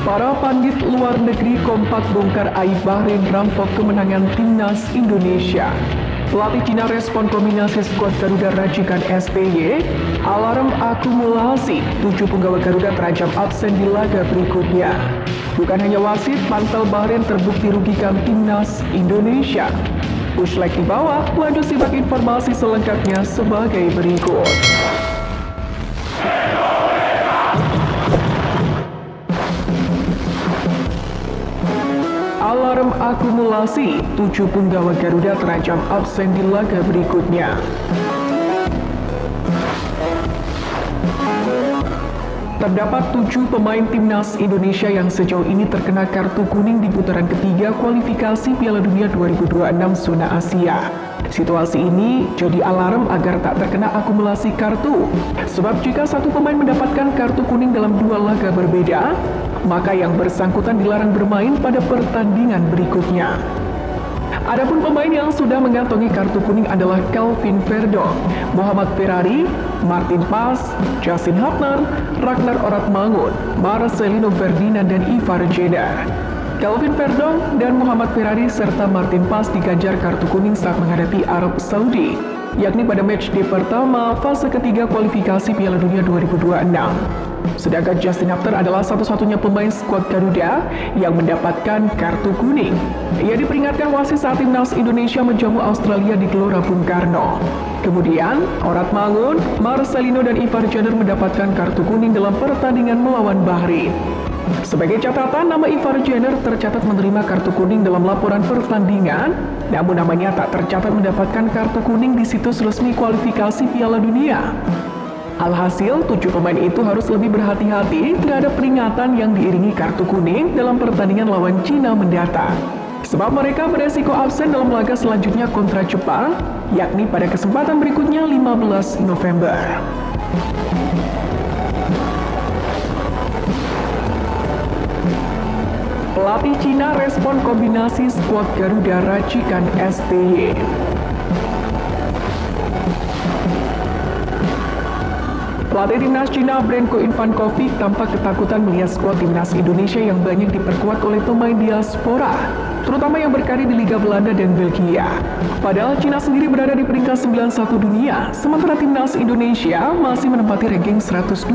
Para pandit luar negeri kompak bongkar aib Bahrain rampok kemenangan timnas Indonesia. Pelatih Cina respon kombinasi skuad Garuda racikan STY, alarm akumulasi, 7 penggawa Garuda terancam absen di laga berikutnya. Bukan hanya wasit, panpel Bahrain terbukti rugikan timnas Indonesia. Push leg di bawah, lanjut simak informasi selengkapnya sebagai berikut. Alarm akumulasi, 7 penggawa Garuda terancam absen di laga berikutnya. Terdapat 7 pemain timnas Indonesia yang sejauh ini terkena kartu kuning di putaran ketiga kualifikasi Piala Dunia 2026 zona Asia. Situasi ini jadi alarm agar tak terkena akumulasi kartu. Sebab jika satu pemain mendapatkan kartu kuning dalam 2 laga berbeda, maka yang bersangkutan dilarang bermain pada pertandingan berikutnya. Adapun pemain yang sudah mengantongi kartu kuning adalah Kelvin Verdonk, Muhammad Ferrari, Martin Pas, Justin Hubner, Ragnar Oratmangun, Marcelino Ferdinand, dan Ivar Jenner. Kelvin Verdonk dan Muhammad Ferrari serta Martin Pas diganjar kartu kuning saat menghadapi Arab Saudi, yakni pada matchday pertama fase ketiga kualifikasi Piala Dunia 2026. Sedangkan Justin Hubner adalah satu-satunya pemain skuad Garuda yang mendapatkan kartu kuning. Ia diperingatkan wasit saat timnas Indonesia menjamu Australia di Gelora Bung Karno. Kemudian, Oratmangun, Marcelino, dan Ivar Jenner mendapatkan kartu kuning dalam pertandingan melawan Bahrain. Sebagai catatan, nama Ivar Jenner tercatat menerima kartu kuning dalam laporan pertandingan, namun namanya tak tercatat mendapatkan kartu kuning di situs resmi kualifikasi Piala Dunia. Alhasil, 7 pemain itu harus lebih berhati-hati terhadap peringatan yang diiringi kartu kuning dalam pertandingan lawan Cina mendatang. Sebab mereka beresiko absen dalam laga selanjutnya kontra Jepang, yakni pada kesempatan berikutnya 15 November. Pelatih Cina respon kombinasi skuad Garuda racikan STY. Pelatih timnas Cina Branko Ivankovic tampak ketakutan melihat skuad timnas Indonesia yang banyak diperkuat oleh pemain diaspora, terutama yang berkarir di Liga Belanda dan Belgia. Padahal Cina sendiri berada di peringkat 91 dunia, sementara timnas Indonesia masih menempati ranking 129.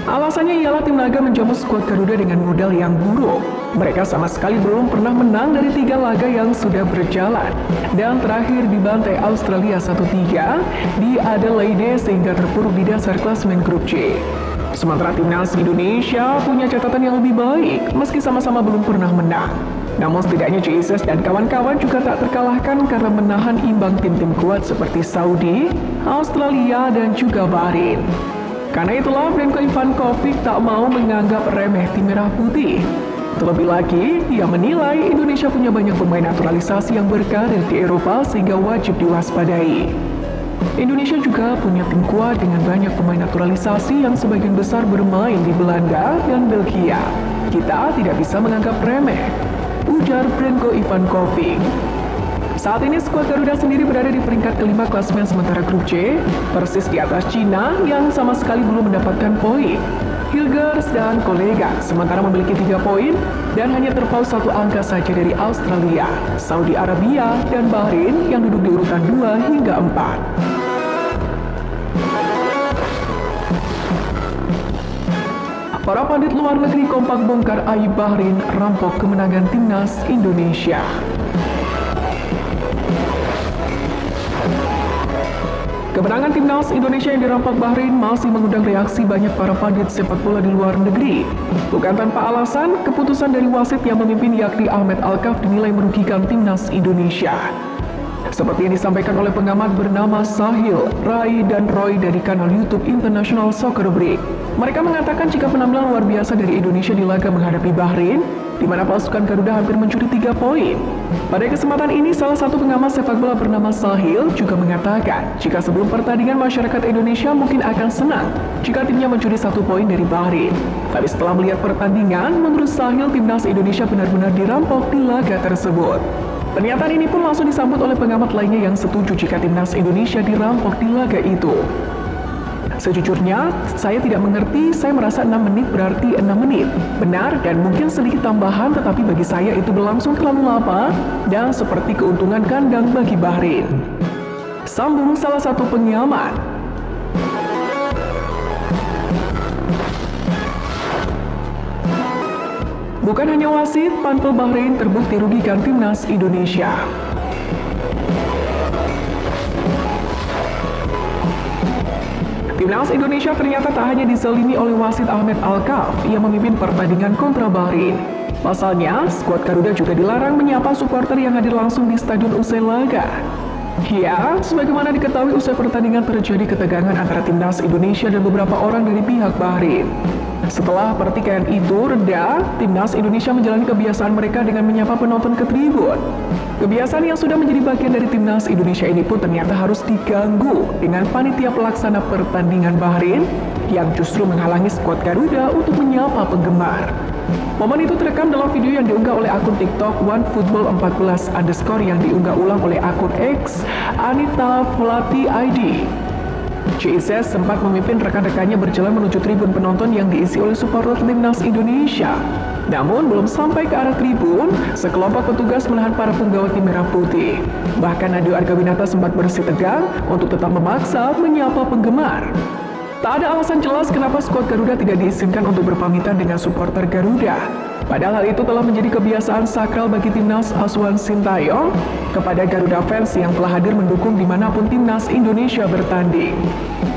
Alasannya ialah tim naga menjamu skuad Garuda dengan modal yang buruk. Mereka sama sekali belum pernah menang dari 3 laga yang sudah berjalan. Dan terakhir dibantai Australia 1-3 di Adelaide sehingga terpuruk di dasar klasemen grup C. Sementara timnas Indonesia punya catatan yang lebih baik meski sama-sama belum pernah menang. Namun setidaknya Jesus dan kawan-kawan juga tak terkalahkan karena menahan imbang tim-tim kuat seperti Saudi, Australia, dan juga Bahrain. Karena itulah Branko Ivankovic tak mau menganggap remeh tim merah putih. Terlebih lagi, ia menilai Indonesia punya banyak pemain naturalisasi yang berkarir di Eropa sehingga wajib diwaspadai. Indonesia juga punya tim kuat dengan banyak pemain naturalisasi yang sebagian besar bermain di Belanda dan Belgia. Kita tidak bisa menganggap remeh, ujar Branko Ivankovic. Saat ini skuad Garuda sendiri berada di peringkat kelima klasemen sementara grup C, persis di atas Cina yang sama sekali belum mendapatkan poin. Hilgers dan kolega sementara memiliki 3 poin dan hanya terpaut 1 angka saja dari Australia, Saudi Arabia, dan Bahrain yang duduk di urutan 2 hingga 4. Para pandit luar negeri kompak bongkar aib Bahrain rampok kemenangan timnas Indonesia. Kemenangan timnas Indonesia yang dirampak Bahrain masih mengundang reaksi banyak para pandit sepak bola di luar negeri. Bukan tanpa alasan, keputusan dari wasit yang memimpin yakni Ahmed Alkaf dinilai merugikan timnas Indonesia. Seperti yang disampaikan oleh pengamat bernama Sahil, Rai, dan Roy dari kanal YouTube International Soccer Break. Mereka mengatakan jika penampilan luar biasa dari Indonesia di laga menghadapi Bahrain, di mana pasukan Garuda hampir mencuri 3 poin. Pada kesempatan ini, salah satu pengamat sepak bola bernama Sahil juga mengatakan jika sebelum pertandingan masyarakat Indonesia mungkin akan senang jika timnya mencuri 1 poin dari Bahrain. Tapi setelah melihat pertandingan, menurut Sahil timnas Indonesia benar-benar dirampok di laga tersebut. Pernyataan ini pun langsung disambut oleh pengamat lainnya yang setuju jika timnas Indonesia dirampok di laga itu. Sejujurnya, saya tidak mengerti, saya merasa 6 menit berarti 6 menit. Benar dan mungkin sedikit tambahan, tetapi bagi saya itu berlangsung terlalu lama dan seperti keuntungan kandang bagi Bahrain. Sambung salah satu pengamat. Bukan hanya wasit, panpel Bahrain terbukti rugikan timnas Indonesia. Timnas Indonesia ternyata tak hanya dizalimi oleh wasit Ahmed Alkaf yang memimpin pertandingan kontra Bahrain. Pasalnya, skuad Garuda juga dilarang menyapa supporter yang hadir langsung di stadion usai laga. Ya, sebagaimana diketahui usai pertandingan terjadi ketegangan antara timnas Indonesia dan beberapa orang dari pihak Bahrain. Setelah pertikaian itu reda, timnas Indonesia menjalani kebiasaan mereka dengan menyapa penonton ke tribun. Kebiasaan yang sudah menjadi bagian dari timnas Indonesia ini pun ternyata harus diganggu dengan panitia pelaksana pertandingan Bahrain yang justru menghalangi skuad Garuda untuk menyapa penggemar. Momen itu terekam dalam video yang diunggah oleh akun TikTok OneFootball14_ yang diunggah ulang oleh akun X Anita Volati ID. CIZ sempat memimpin rekan-rekannya berjalan menuju tribun penonton yang diisi oleh supporter timnas Indonesia. Namun belum sampai ke arah tribun, sekelompok petugas menahan para penggawa tim merah putih. Bahkan Nadeo Argawinata sempat bersitegang untuk tetap memaksa menyapa penggemar. Tak ada alasan jelas kenapa skuad Garuda tidak diizinkan untuk berpamitan dengan supporter Garuda. Padahal hal itu telah menjadi kebiasaan sakral bagi timnas asuhan Sintayong kepada Garuda fans yang telah hadir mendukung dimanapun timnas Indonesia bertanding.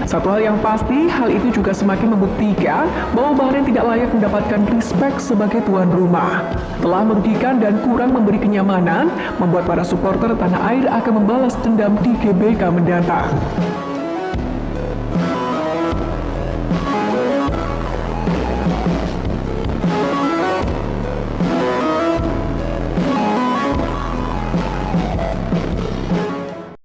Satu hal yang pasti, hal itu juga semakin membuktikan bahwa Bahrain tidak layak mendapatkan respect sebagai tuan rumah. Telah merugikan dan kurang memberi kenyamanan, membuat para supporter tanah air akan membalas dendam di GBK mendatang.